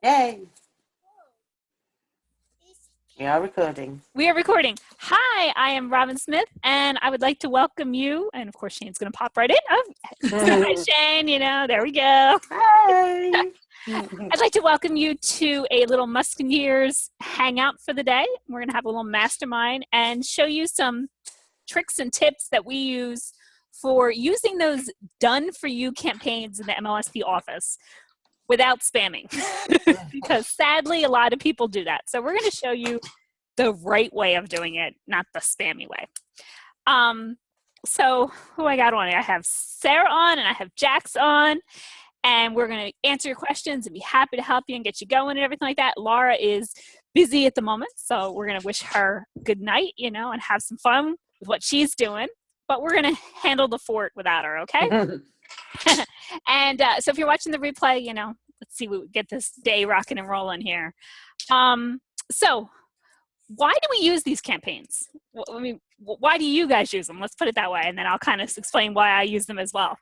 Yay! We are recording. We are recording. Hi, I am Robin Smith, and I would like to welcome you. And of course, Shane's going to pop right in. Oh, hi, Shane. There we go. Hi. I'd like to welcome you to a little Musketeers hangout for the day. We're going to have a little mastermind and show you some tricks and tips that we use for using those done-for-you campaigns in the MLSP office without spamming. Because sadly, a lot of people do that. So we're going to show you the right way of doing it, not the spammy way. So who I got on? I have Sarah on and I have Jax on. And we're going to answer your questions and be happy to help you and get you going and everything like that. Laura is busy at the moment, so we're going to wish her good night, and have some fun with what she's doing. But we're going to handle the fort without her, okay? And so if you're watching the replay, let's see, we get this day rocking and rolling here. So why do we use these campaigns? I mean, why do you guys use them? Let's put it that way, and then I'll kind of explain why I use them as well.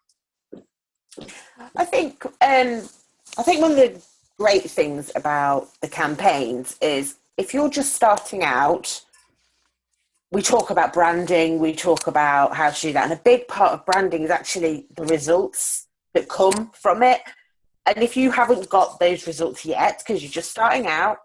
I think one of the great things about the campaigns is if you're just starting out, we talk about branding, we talk about how to do that. And a big part of branding is actually the results that come from it. And if you haven't got those results yet, because you're just starting out,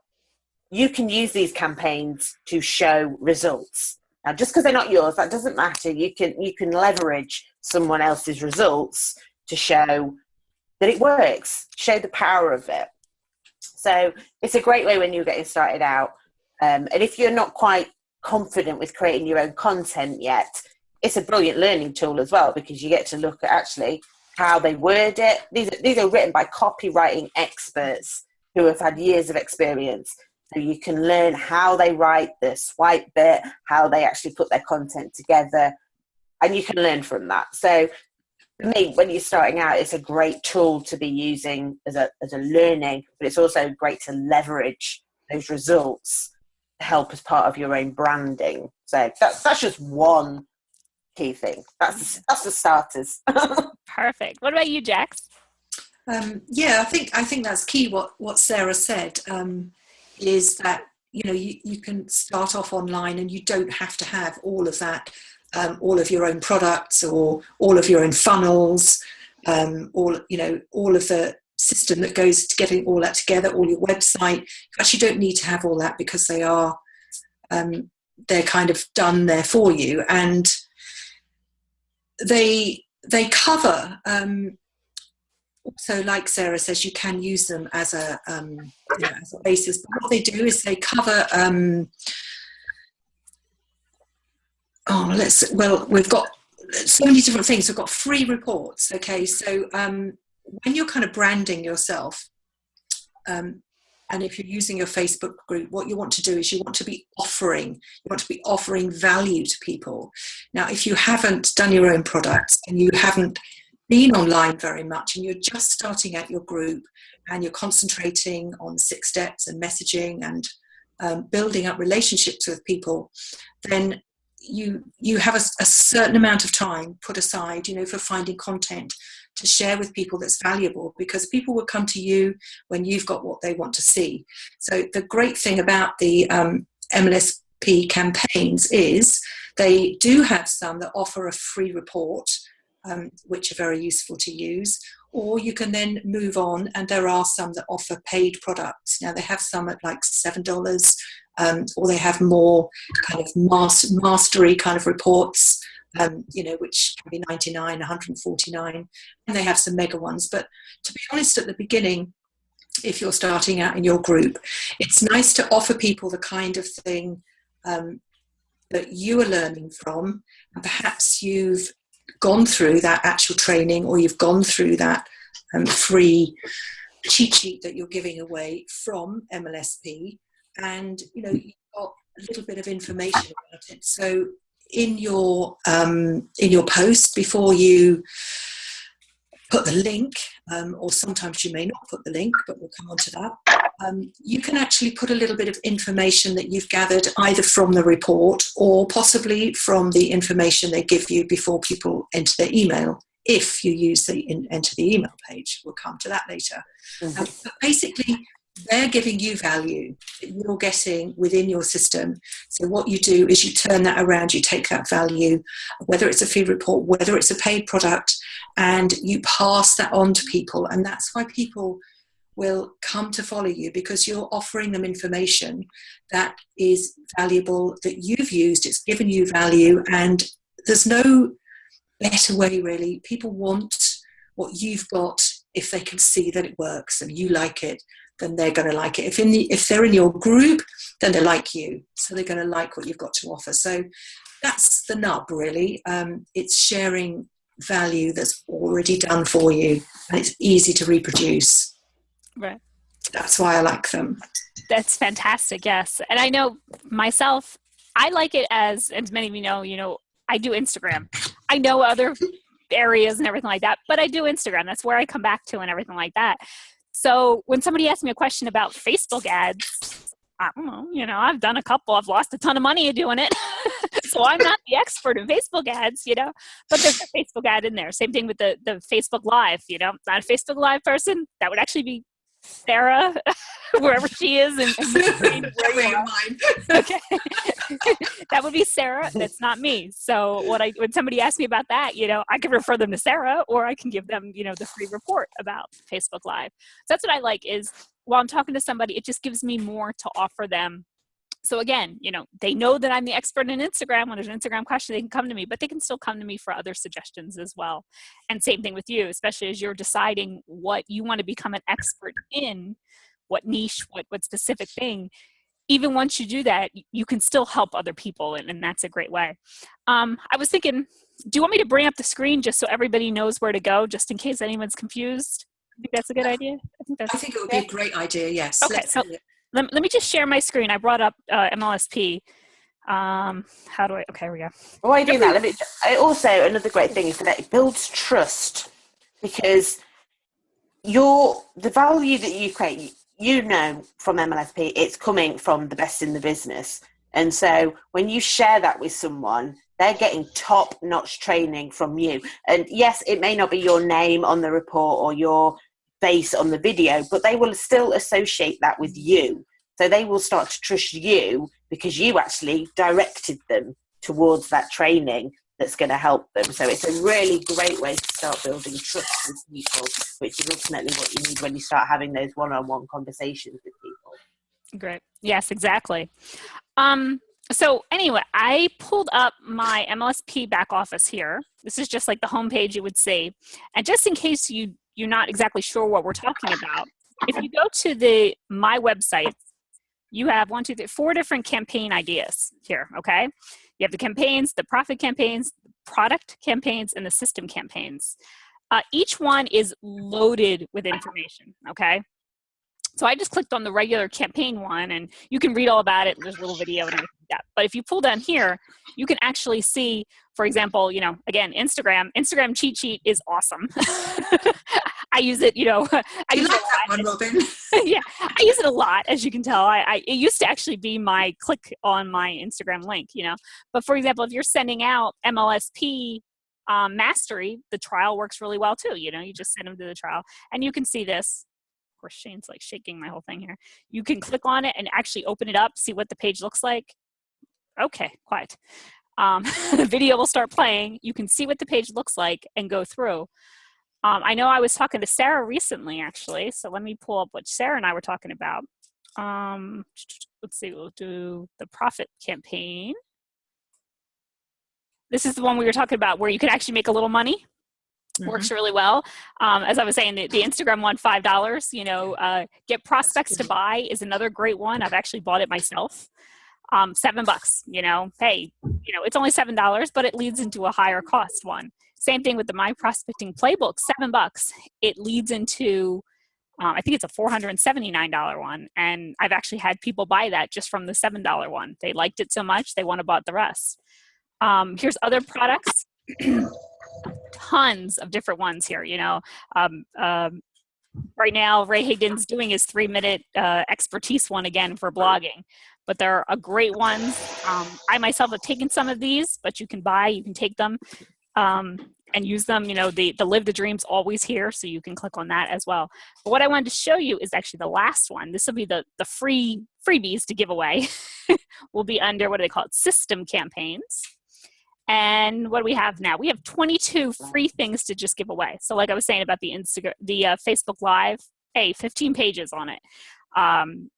you can use these campaigns to show results. Now, just because they're not yours, that doesn't matter. You can leverage someone else's results to show that it works, show the power of it. So it's a great way when you're getting started out. And if you're not quite confident with creating your own content yet, it's a brilliant learning tool as well, because you get to look at actually how they word it. These are written by copywriting experts who have had years of experience. So you can learn how they write the swipe bit, how they actually put their content together, and you can learn from that. So for me, when you're starting out, it's a great tool to be using as a learning, but it's also great to leverage those results to help as part of your own branding. So that's just one key thing. That's the starters. Perfect. What about you, Jax? Yeah, I think that's key. What Sarah said is that you can start off online and you don't have to have all of that. All of your own products or all of your own funnels, all of the system that goes to getting all that together, all your website. You actually don't need to have all that because they're kind of done there for you, and they cover. Also, like Sarah says, you can use them as a basis. But what they do is they cover. We've got so many different things. We've got free reports. Okay, so when you're kind of branding yourself, and if you're using your Facebook group, what you want to do is you want to be offering value to people. Now, if you haven't done your own products and you haven't been online very much and you're just starting out your group and you're concentrating on 6 steps and messaging and building up relationships with people, then you have a certain amount of time put aside, for finding content to share with people that's valuable, because people will come to you when you've got what they want to see. So the great thing about the MLSP campaigns is they do have some that offer a free report, which are very useful to use, or you can then move on, and there are some that offer paid products. Now they have some at like $7, or they have more kind of mastery kind of reports, which can be $99, $149, and they have some mega ones. But to be honest, at the beginning, if you're starting out in your group, it's nice to offer people the kind of thing that you are learning from, and perhaps you've gone through that actual training, or you've gone through that free cheat sheet that you're giving away from MLSP, and you've got a little bit of information about it. So in your post, before you put the link, or sometimes you may not put the link, but we'll come on to that, you can actually put a little bit of information that you've gathered either from the report or possibly from the information they give you before people enter their email if you use enter the email page. We'll come to that later. But basically, they're giving you value that you're getting within your system. So what you do is you turn that around, you take that value, whether it's a fee report, whether it's a paid product, and you pass that on to people. And that's why people will come to follow you, because you're offering them information that is valuable, that you've used, it's given you value, and there's no better way, really. People want what you've got if they can see that it works and you like it. Then they're going to like it. If they're in your group, then they like you. So they're going to like what you've got to offer. So that's the nub, really. It's sharing value that's already done for you, and it's easy to reproduce. Right. That's why I like them. That's fantastic. Yes. And I know myself, I like it as many of you know, I do Instagram. I know other areas and everything like that, but I do Instagram. That's where I come back to and everything like that. So when somebody asks me a question about Facebook ads, I don't know, I've done a couple. I've lost a ton of money doing it. So I'm not the expert in Facebook ads, but there's a Facebook ad in there. Same thing with the Facebook Live, not a Facebook Live person. That would actually be Sarah, wherever she is. And okay. That would be Sarah. That's not me. So when somebody asks me about that, I can refer them to Sarah, or I can give them, the free report about Facebook Live. So that's what I like, is while I'm talking to somebody, it just gives me more to offer them. So again, they know that I'm the expert in Instagram. When there's an Instagram question, they can come to me, but they can still come to me for other suggestions as well. And same thing with you, especially as you're deciding what you want to become an expert in, what niche, what specific thing. Even once you do that, you can still help other people, and that's a great way. I was thinking, do you want me to bring up the screen just so everybody knows where to go, just in case anyone's confused? I think that's a good idea. I think it would be a great idea, yes. Okay, so let me just share my screen. I brought up MLSP. How do I, okay, here we go. While you're doing that, also, another great thing is that it builds trust, because the value that you create, from MLSP, it's coming from the best in the business. And so when you share that with someone, they're getting top-notch training from you. And yes, it may not be your name on the report or your face on the video, but they will still associate that with you. So they will start to trust you because you actually directed them towards that training that's going to help them. So it's a really great way to start building trust with people, which is ultimately what you need when you start having those one-on-one conversations with people. Great. Yes, exactly. So anyway, I pulled up my MLSP back office here. This is just like the homepage you would see. And just in case you're not exactly sure what we're talking about, if you go to my website, you have 4 different campaign ideas here, okay? You have the campaigns, the profit campaigns, product campaigns, and the system campaigns. Each one is loaded with information, okay? So I just clicked on the regular campaign one, and you can read all about it. There's a little video and everything like that. But if you pull down here, you can actually see, for example, again, Instagram cheat sheet is awesome. I use it, I use like that one, Robin. Yeah, I use it a lot, as you can tell. It used to actually be my click on my Instagram link, But for example, if you're sending out MLSP Mastery, the trial works really well too. You just send them to the trial, and you can see this. Of course, Shane's like shaking my whole thing here. You can click on it and actually open it up, see what the page looks like. Okay, quiet. The video will start playing. You can see what the page looks like and go through. I know I was talking to Sarah recently, actually. So let me pull up what Sarah and I were talking about. Let's see, we'll do the profit campaign. This is the one we were talking about where you can actually make a little money. Works really well. As I was saying, the Instagram one, $5, get prospects to buy is another great one. I've actually bought it myself. $7, hey, it's only $7, but it leads into a higher cost one. Same thing with the My Prospecting Playbook, $7. It leads into, I think it's a $479 one. And I've actually had people buy that just from the $7 one. They liked it so much, they want to buy the rest. Here's other products. Tons of different ones here, right now, Ray Higdon's doing his 3-minute expertise one again for blogging, but there are great ones. I myself have taken some of these, but you can take them. and use them. The Live the Dream's always here, so you can click on that as well. But what I wanted to show you is actually the last one. This will be the freebies to give away. Will be under, what do they call it, System Campaigns. And what do we have now? We have 22 free things to just give away. So like I was saying about the Facebook Live, 15 pages on it.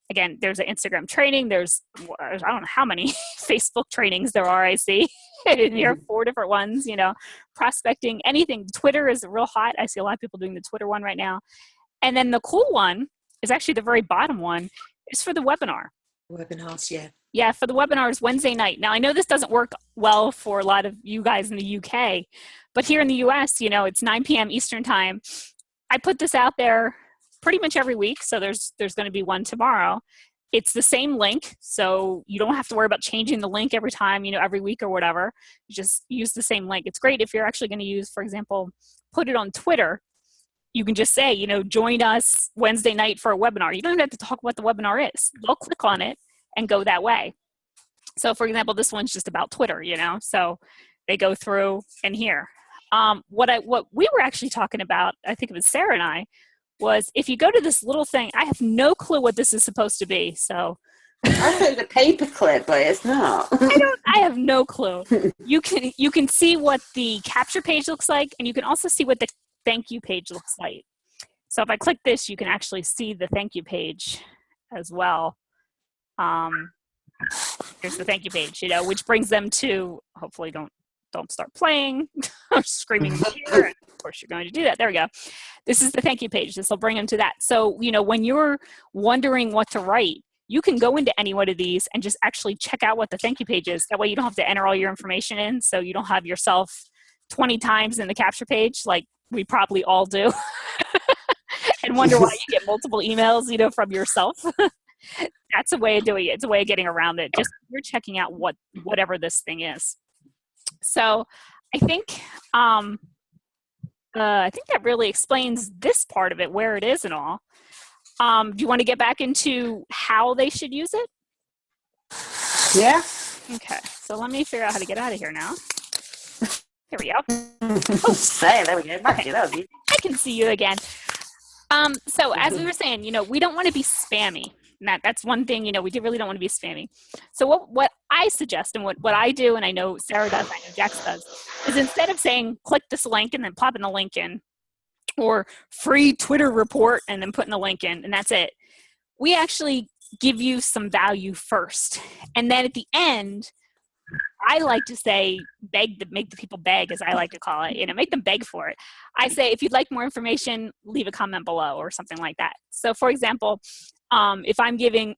Again, there's an Instagram training. There's, I don't know how many Facebook trainings there are, I see. And here are 4 different ones, prospecting, anything. Twitter is real hot. I see a lot of people doing the Twitter one right now. And then the cool one is actually the very bottom one, is for the webinar. Webinars, yeah. Yeah, for the webinars Wednesday night. Now, I know this doesn't work well for a lot of you guys in the UK, but here in the US, it's 9 p.m. Eastern time. I put this out there pretty much every week, so there's going to be one tomorrow. It's the same link, so you don't have to worry about changing the link every time, every week or whatever. You just use the same link. It's great if you're actually going to use, for example, put it on Twitter. You can just say, join us Wednesday night for a webinar. You don't even have to talk about the webinar is. They'll click on it and go that way. So for example, this one's just about Twitter, so they go through and here. What we were actually talking about, I think it was Sarah and I, was if you go to this little thing, I have no clue what this is supposed to be. So I thought it was a paperclip, but it's not. I have no clue. You can see what the capture page looks like, and you can also see what the thank you page looks like. So if I click this, you can actually see the thank you page as well. Here's the thank you page, which brings them to, hopefully don't start playing or screaming here. Of course you're going to do that. There we go. This is the thank you page. This will bring them to that. So, when you're wondering what to write, you can go into any one of these and just actually check out what the thank you page is. That way you don't have to enter all your information in, so you don't have yourself 20 times in the capture page like we probably all do. And wonder why you get multiple emails, from yourself. That's a way of doing it. It's a way of getting around it. Just you're checking out whatever this thing is. So I think that really explains this part of it, where it is and all. Do you want to get back into how they should use it? Yeah. Okay. So let me figure out how to get out of here now. Here we go. Oh, say, there we go. Okay. That was easy. I can see you again. So as we were saying, we don't want to be spammy. That's one thing, we really don't want to be spammy. So what I suggest and what I do, and I know Sarah does, I know Jax does, is instead of saying, click this link and then popping the link in, or free Twitter report and then putting the link in, and that's it, we actually give you some value first. And then at the end, I like to say, make the people beg, as I like to call it, make them beg for it. I say, if you'd like more information, leave a comment below or something like that. So for example, if I'm giving,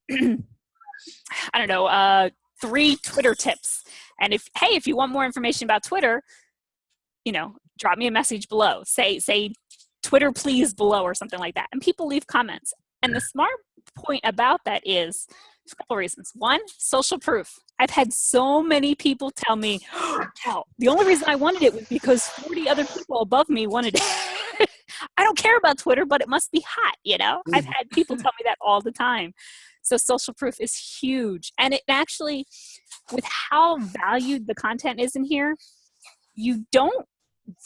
3 Twitter tips, and if you want more information about Twitter, drop me a message below. Say Twitter please below or something like that. And people leave comments. And the smart point about that is a couple reasons. One, social proof. I've had so many people tell me, the only reason I wanted it was because 40 other people above me wanted it. I don't care about Twitter, but it must be hot, I've had people tell me that all the time. So social proof is huge. And it actually, with how valued the content is in here, you don't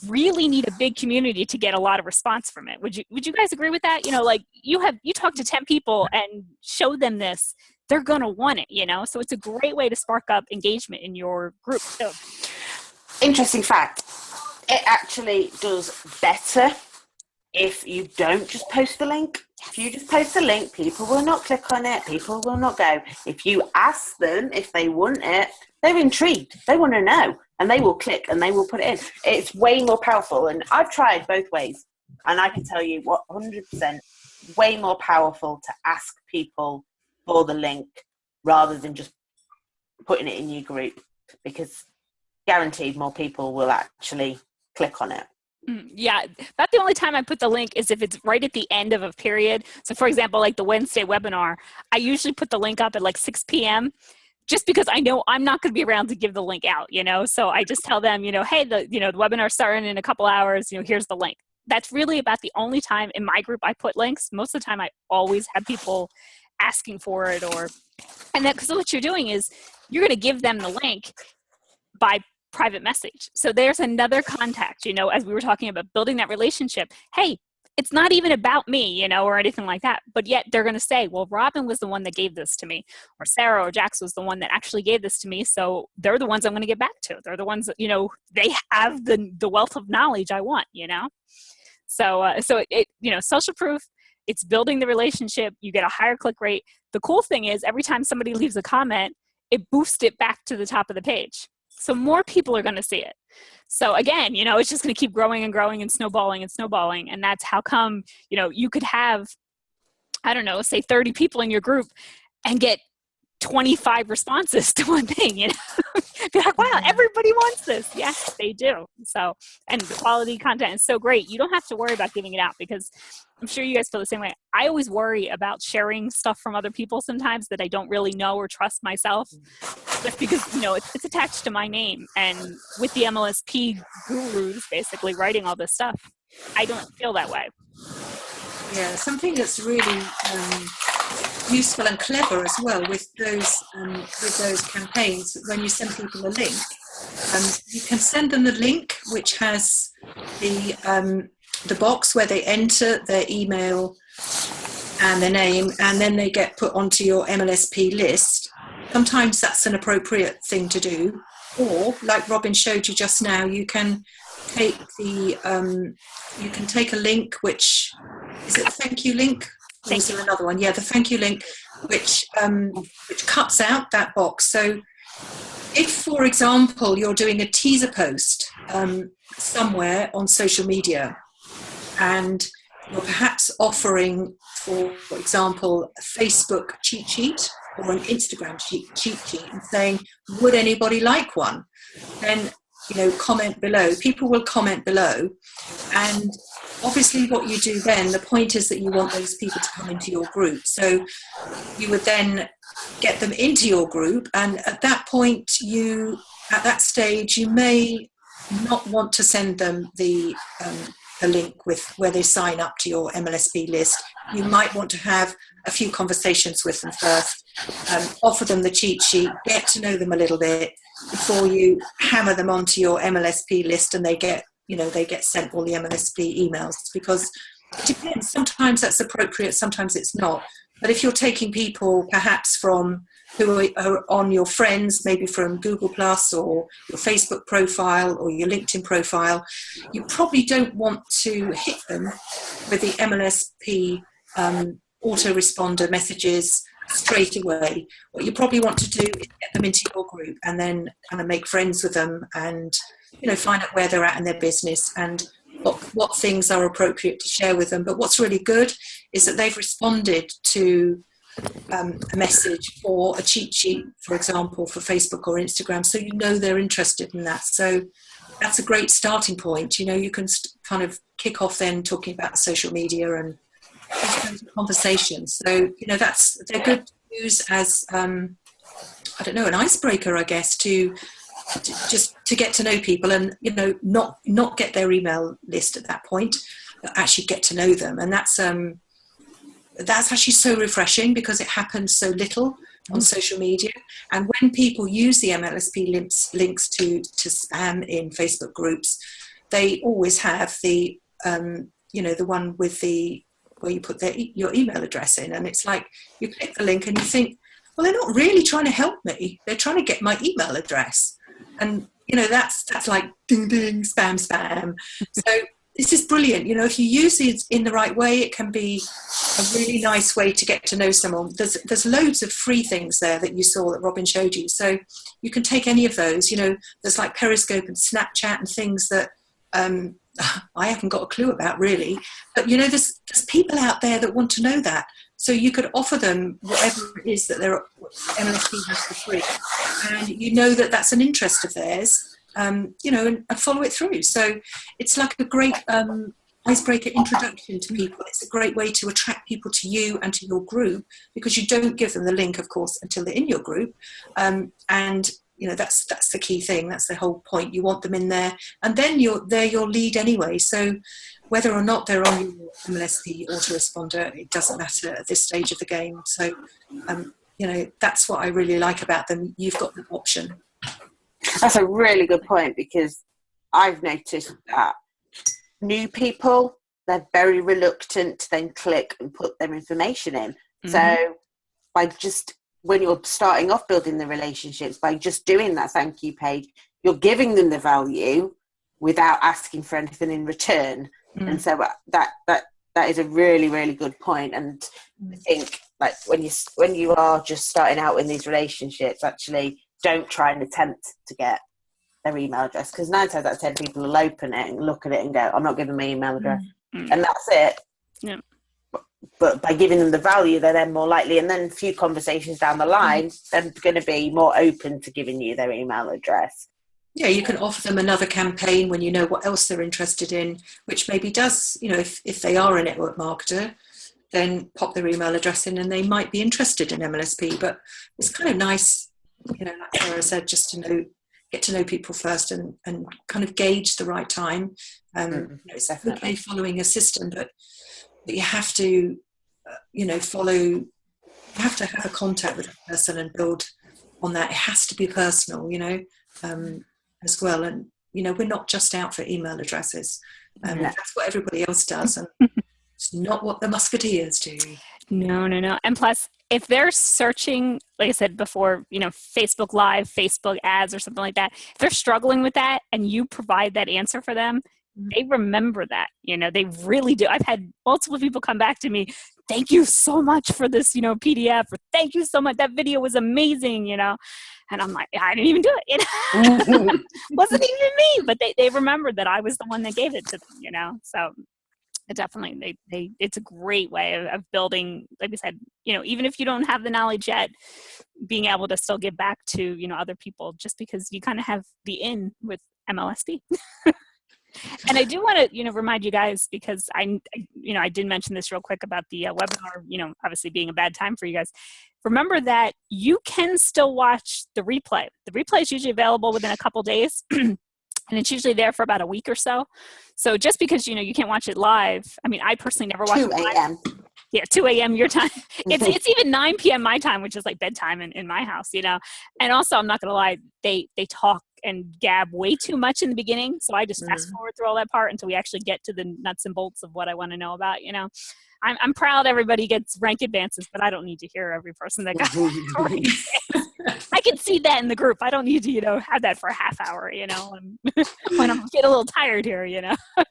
really need a big community to get a lot of response from it. Would you guys agree with that? You talk to 10 people and show them this, they're going to want it, so it's a great way to spark up engagement in your group. So, interesting fact, it actually does better if you don't just post the link. If you just post the link, people will not click on it, people will not go. If you ask them if they want it, they're intrigued, they want to know, and they will click and they will put it in. It's way more powerful, and I've tried both ways, and I can tell you 100% way more powerful to ask people for the link rather than just putting it in your group, because guaranteed more people will actually click on it. Yeah, about the only time I put the link is if it's right at the end of a period. So for example, like the Wednesday webinar, I usually put the link up at like 6 p.m. just because I know I'm not going to be around to give the link out, so I just tell them, hey, the webinar's starting in a couple hours, here's the link. That's really about the only time in my group I put links. Most of the time I always have people asking for it, because what you're doing is you're going to give them the link by private message. So there's another contact, you know, as we were talking about building that relationship. Hey, it's not even about me, you know, or anything like that. But yet they're going to say, well, Robin was the one that gave this to me, or Sarah or Jax was the one that actually gave this to me. So they're the ones I'm going to get back to. They're the ones that, you know, they have the wealth of knowledge I want, you know? So it, you know, social proof, it's building the relationship. You get a higher click rate. The cool thing is every time somebody leaves a comment, it boosts it back to the top of the page. So more people are going to see it. So again, you know, it's just going to keep growing and growing and snowballing and snowballing. And that's how come, you know, you could have, I don't know, say 30 people in your group and get 25 responses to one thing, you know. Be like, wow, everybody wants this. Yes, they do. So, and the quality content is so great. You don't have to worry about giving it out, because I'm sure you guys feel the same way. I always worry about sharing stuff from other people sometimes that I don't really know or trust myself, just because, you know, it's attached to my name. And with the MLSP gurus basically writing all this stuff, I don't feel that way. Yeah, something that's really useful and clever as well with those campaigns, when you send people a link, you can send them the link which has the box where they enter their email and their name, and then they get put onto your MLSP list. Sometimes that's an appropriate thing to do, or like Robin showed you just now, you can take a link, which is it the thank you link? Or is there another one? Yeah, the thank you link, which cuts out that box. So if, for example, you're doing a teaser post somewhere on social media, and you're perhaps offering, for example, a Facebook cheat sheet or an Instagram cheat sheet, and saying, would anybody like one? Then, you know, comment below. People will comment below, and obviously what you do then, the point is that you want those people to come into your group. So you would then get them into your group, and at that point, at that stage, you may not want to send them the link with where they sign up to your MLSP list. You might want to have a few conversations with them first, offer them the cheat sheet, get to know them a little bit before you hammer them onto your MLSP list, and they get sent all the MLSP emails, because it depends. Sometimes that's appropriate, sometimes it's not. But if you're taking people perhaps from who are on your friends, maybe from Google Plus or your Facebook profile or your LinkedIn profile, you probably don't want to hit them with the MLSP autoresponder messages straight away. What you probably want to do is get them into your group and then kind of make friends with them, and find out where they're at in their business and what things are appropriate to share with them. But what's really good is that they've responded to a message or a cheat sheet, for example, for Facebook or Instagram, so they're interested in that. So that's a great starting point. You can kind of kick off then talking about social media and conversations. So they're good to use as an icebreaker, I guess, to get to know people, and not get their email list at that point, but actually get to know them. And that's actually so refreshing, because it happens so little on social media. And when people use the MLSP links to spam in Facebook groups, they always have the the one with where you put your email address in, and it's like you click the link and you think, well, they're not really trying to help me, they're trying to get my email address. And that's like ding ding, spam. So this is brilliant. If you use it in the right way, it can be a really nice way to get to know someone. There's loads of free things there that you saw that Robin showed you, so you can take any of those. There's like Periscope and Snapchat and things that I haven't got a clue about, really, but there's people out there that want to know that. So you could offer them whatever it is that they're MLSP has for free, and that's an interest of theirs, and follow it through. So it's like a great icebreaker introduction to people. It's a great way to attract people to you and to your group, because you don't give them the link, of course, until they're in your group, and that's the key thing. That's the whole point. You want them in there, and then they're your lead anyway. So whether or not they're on your MLSP autoresponder, it doesn't matter at this stage of the game. So, that's what I really like about them. You've got the option. That's a really good point, because I've noticed that new people, they're very reluctant to then click and put their information in. Mm-hmm. So by just, when you're starting off building the relationships, by just doing that thank you page, you're giving them the value without asking for anything in return. And so that is a really, really good point. And I think, like, when you are just starting out in these relationships, actually don't try and attempt to get their email address, because 9 times out of 10 people will open it and look at it and go, I'm not giving my email address. And that's it. Yeah. But by giving them the value, they're then more likely, and then a few conversations down the line, they're going to be more open to giving you their email address. Yeah, you can offer them another campaign when you know what else they're interested in, which maybe does, if they are a network marketer, then pop their email address in and they might be interested in MLSP. But it's kind of nice, like Sarah said, just to get to know people first and kind of gauge the right time. It's okay following a system, but you have to, follow, you have to have a contact with a person and build on that. It has to be personal, as well. And, we're not just out for email addresses. That's what everybody else does. And it's not what the Musketeers do. No. And plus, if they're searching, like I said before, Facebook Live, Facebook ads or something like that, if they're struggling with that and you provide that answer for them, they remember that, they really do. I've had multiple people come back to me, thank you so much for this, PDF, or thank you so much. That video was amazing, and I'm like, I didn't even do it, wasn't even me, but they remembered that I was the one that gave it to them, so it definitely, it's a great way of building, like we said, even if you don't have the knowledge yet, being able to still give back to, other people, just because you kind of have the in with MLSP. And I do want to, remind you guys, because I did mention this real quick about the webinar, obviously being a bad time for you guys. Remember that you can still watch the replay. The replay is usually available within a couple days, and it's usually there for about a week or so. So just because, you can't watch it live, I mean, I personally never watch 2 a.m. Yeah, 2 a.m. your time. It's even 9 p.m. my time, which is like bedtime in my house, And also, I'm not going to lie, they talk and gab way too much in the beginning. So I just fast forward through all that part until we actually get to the nuts and bolts of what I want to know about, I'm proud everybody gets rank advances, but I don't need to hear every person that got rank advances. I can see that in the group. I don't need to, have that for a half hour, when I'm getting a little tired here,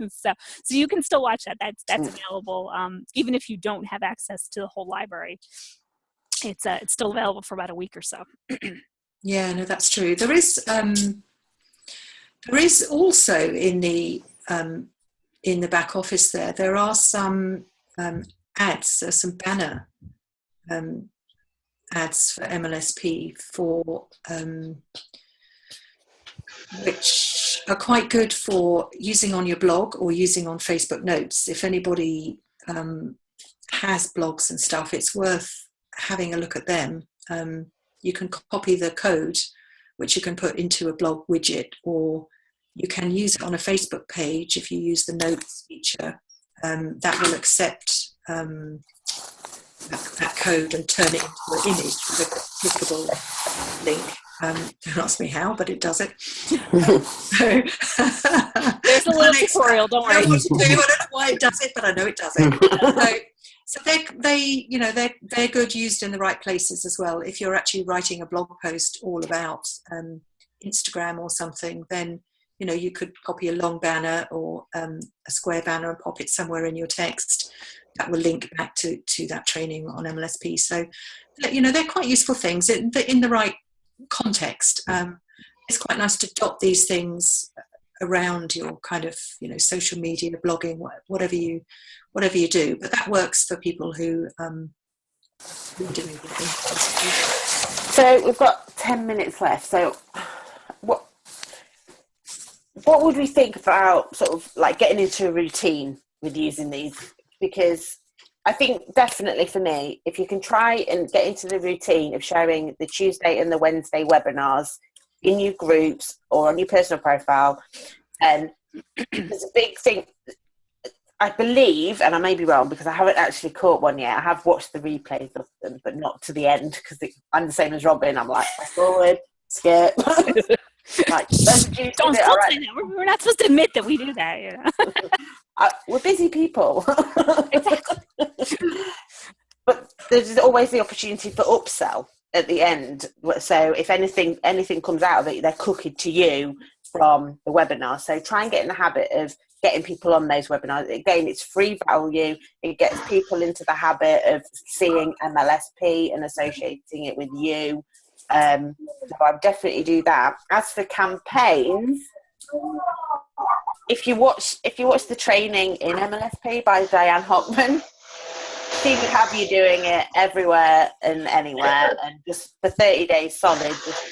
So you can still watch that. That's available. Even if you don't have access to the whole library, it's still available for about a week or so. Yeah, no, that's true. There is also in the back office there are some ads, some banner ads for MLSP which are quite good for using on your blog or using on Facebook Notes. If anybody has blogs and stuff, it's worth having a look at them. You can copy the code, which you can put into a blog widget, or you can use it on a Facebook page if you use the notes feature. That will accept that code and turn it into an image with a clickable link. Don't ask me how, but it does it. There's a little tutorial, don't worry. I don't know why it does it, but I know it does it. So they're good used in the right places as well. If you're actually writing a blog post all about Instagram or something, then you could copy a long banner or a square banner and pop it somewhere in your text. That will link back to that training on MLSP. So they're quite useful things in the right context. It's quite nice to dot these things around your kind of social media, blogging, whatever you do, but that works for people who do everything. So we've got 10 minutes left. So what would we think about sort of like getting into a routine with using these? Because I think definitely for me, if you can try and get into the routine of sharing the Tuesday and the Wednesday webinars in your groups or on your personal profile, and there's a big thing. I believe, and I may be wrong because I haven't actually caught one yet. I have watched the replays of them, but not to the end because I'm the same as Robin. I'm like, fast forward, skip. Like, let's do Don't it. All right. say that. We're not supposed to admit that we do that. You know? We're busy people. Exactly. But there's always the opportunity for upsell at the end. So if anything comes out of it, they're cooking to you from the webinar. So try and get in the habit of getting people on those webinars. Again, it's free value. It gets people into the habit of seeing MLSP and associating it with you. So I'd definitely do that. As for campaigns, if you watch the training in MLSP by Diane Hockman, she would have you doing it everywhere and anywhere, and just for 30 days solid, just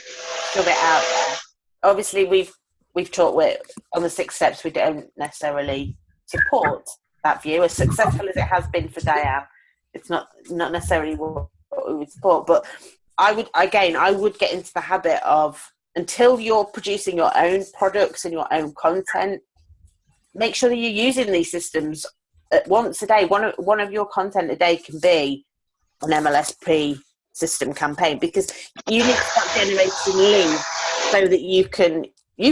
shove it out there. Obviously, we've talked with on the 6 steps. We don't necessarily support that view, as successful as it has been for Diane. It's not necessarily what we would support, but I would get into the habit of, until you're producing your own products and your own content, make sure that you're using these systems once a day. One of your content a day can be an MLSP system campaign, because you need to start generating leads so that you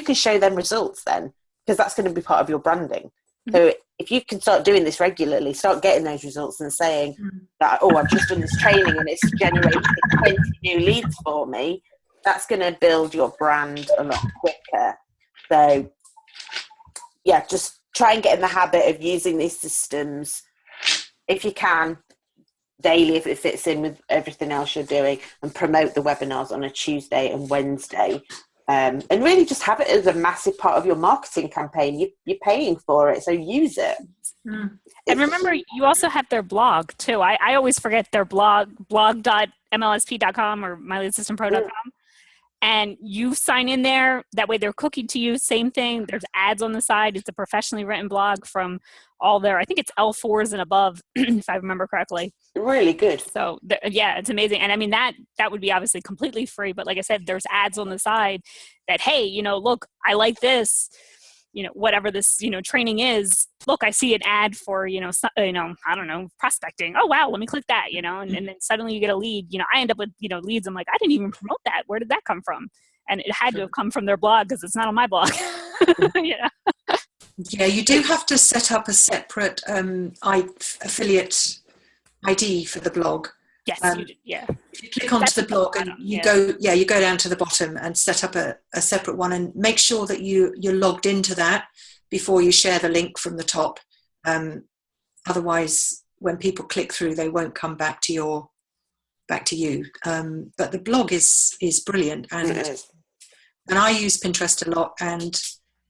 can show them results then, because that's going to be part of your branding. So if you can start doing this regularly, start getting those results and saying that, oh, I've just done this training and it's generated 20 new leads for me, that's going to build your brand a lot quicker. So yeah, just try and get in the habit of using these systems, if you can, daily, if it fits in with everything else you're doing, and promote the webinars on a Tuesday and Wednesday. And really just have it as a massive part of your marketing campaign. You're paying for it, so use it. And remember, you also have their blog too. I always forget their blog.mlsp.com or myleadsystempro.com. And you sign in there. That way they're cooking to you. Same thing. There's ads on the side. It's a professionally written blog from all their, I think it's L4s and above, if I remember correctly. Really good. So yeah, it's amazing. And I mean, that would be obviously completely free. But like I said, there's ads on the side that, hey, look, I like this, whatever this, training is. Look, I see an ad for, I don't know, prospecting. Oh, wow, let me click that, and then suddenly you get a lead. I end up with, leads. I'm like, I didn't even promote that. Where did that come from? And it had to have come from their blog, because it's not on my blog. Yeah, you do have to set up a separate affiliate ID for the blog. Yes, you do. Yeah. If you click onto the blog and you go down to the bottom and set up a separate one, and make sure that you're logged into that before you share the link from the top. Otherwise, when people click through, they won't come back to you. But the blog is brilliant, and I use Pinterest a lot, and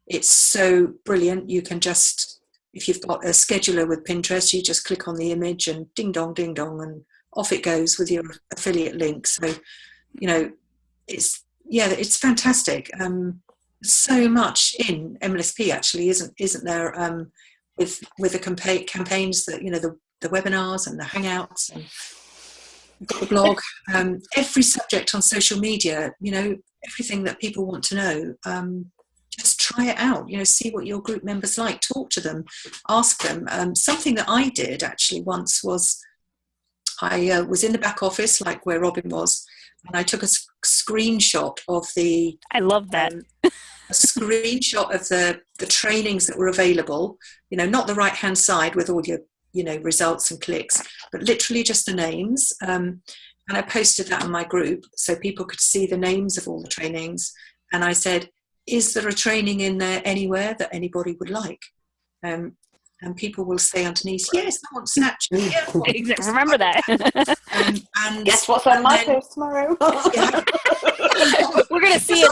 it's so brilliant. You can just, if you've got a scheduler with Pinterest, you just click on the image and ding dong, and off it goes with your affiliate link. So, it's fantastic. So much in MLSP actually, isn't there? With the campaigns that, the webinars and the hangouts and the blog, every subject on social media, everything that people want to know. Just try it out, see what your group members like, talk to them, ask them. Something that I did actually once was, I was in the back office, like where Robin was, and I took a screenshot of the... I love that. A screenshot of the trainings that were available, not the right-hand side with all your, results and clicks, but literally just the names. And I posted that on my group so people could see the names of all the trainings. And I said, is there a training in there anywhere that anybody would like? And people will say underneath, yes, I want Snapchat. Yeah, exactly. Remember that. And guess what's on my post tomorrow? We're going to see it.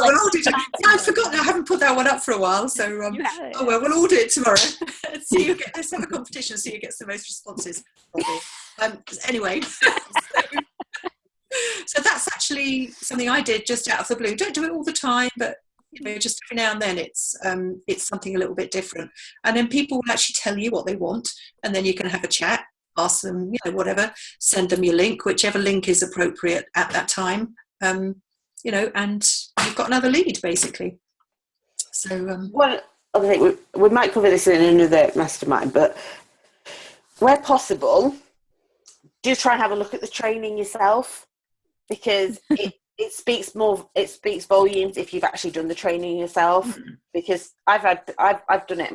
I've forgotten. I haven't put that one up for a while. So, we'll all do it tomorrow. Let's have a competition, see who gets the most responses. Anyway. So that's actually something I did just out of the blue. Don't do it all the time, but just every now and then it's something a little bit different. And then people will actually tell you what they want, and then you can have a chat, ask them, whatever, send them your link, whichever link is appropriate at that time, and you've got another lead basically. So well, I think we might cover this in another mastermind, but where possible, do try and have a look at the training yourself, because it speaks volumes if you've actually done the training yourself, because I've done it.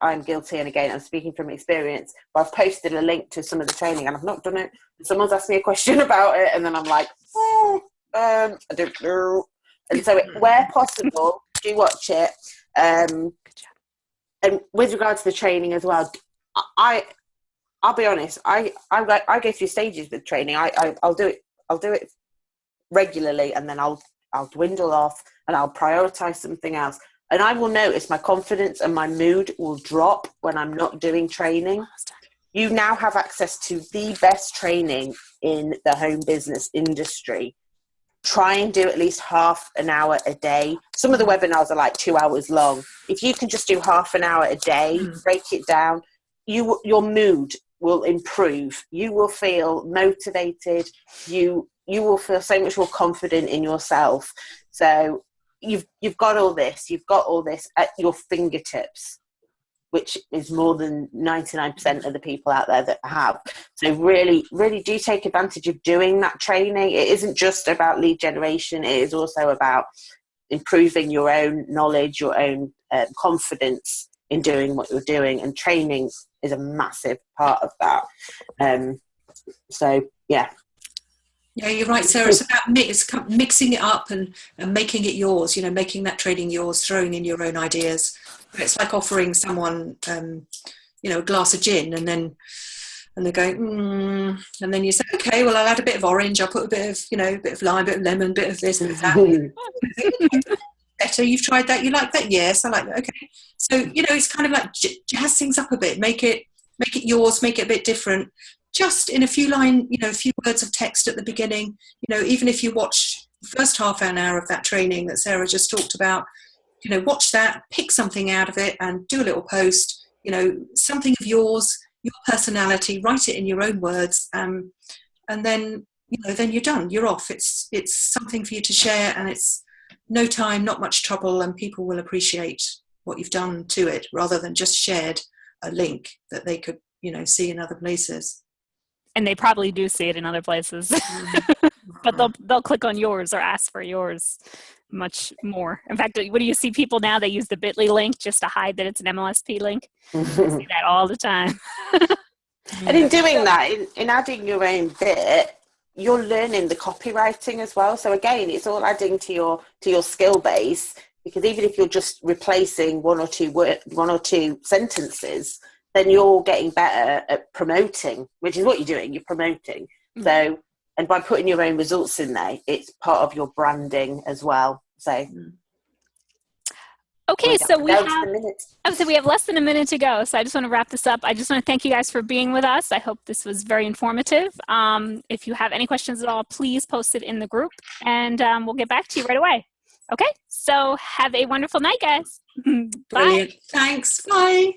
I'm guilty, and again, I'm speaking from experience. But I've posted a link to some of the training, and I've not done it. Someone's asked me a question about it, and then I'm like, I don't know. And so, where possible, do watch it. And with regard to the training as well, I'll be honest. I go through stages with training. I'll do it regularly, and then I'll dwindle off, and I'll prioritize something else. And I will notice my confidence and my mood will drop when I'm not doing training. You now have access to the best training in the home business industry. Try and do at least half an hour a day. Some of the webinars are like 2 hours long. If you can just do half an hour a day, break it down, your mood will improve. You will feel motivated. You will feel so much more confident in yourself. So you've got all this. You've got all this at your fingertips, which is more than 99% of the people out there that have. So really, really do take advantage of doing that training. It isn't just about lead generation. It is also about improving your own knowledge, your own confidence in doing what you're doing. And training is a massive part of that. So, yeah. Yeah, you're right, Sarah. It's about mixing it up and making it yours, making that training yours, throwing in your own ideas. It's like offering someone, a glass of gin, and they're going, and then you say, okay, well, I'll add a bit of orange, I'll put a bit of lime, a bit of lemon, a bit of this, bit of that. Better, you've tried that, you like that? Yes, I like that. Okay. So, it's kind of like jazz things up a bit, make it yours, make it a bit different. Just in a few a few words of text at the beginning, even if you watch the first half an hour of that training that Sarah just talked about, watch that, pick something out of it and do a little post, something of yours, your personality, write it in your own words. And then, then you're done, you're off. It's something for you to share, and it's no time, not much trouble, and people will appreciate what you've done to it rather than just shared a link that they could, see in other places. And they probably do see it in other places, but they'll click on yours or ask for yours much more. In fact, what do you see people now? They use the bit.ly link just to hide that it's an MLSP link. I see that all the time. And in doing that, in adding your own bit, you're learning the copywriting as well. So again, it's all adding to your skill base, because even if you're just replacing one or two sentences, then you're getting better at promoting, which is what you're doing. You're promoting. So, and by putting your own results in there, it's part of your branding as well. So, okay, so we have less than a minute to go. So I just want to wrap this up. I just want to thank you guys for being with us. I hope this was very informative. If you have any questions at all, please post it in the group, and we'll get back to you right away. Okay, so have a wonderful night, guys. Bye. Brilliant. Thanks. Bye.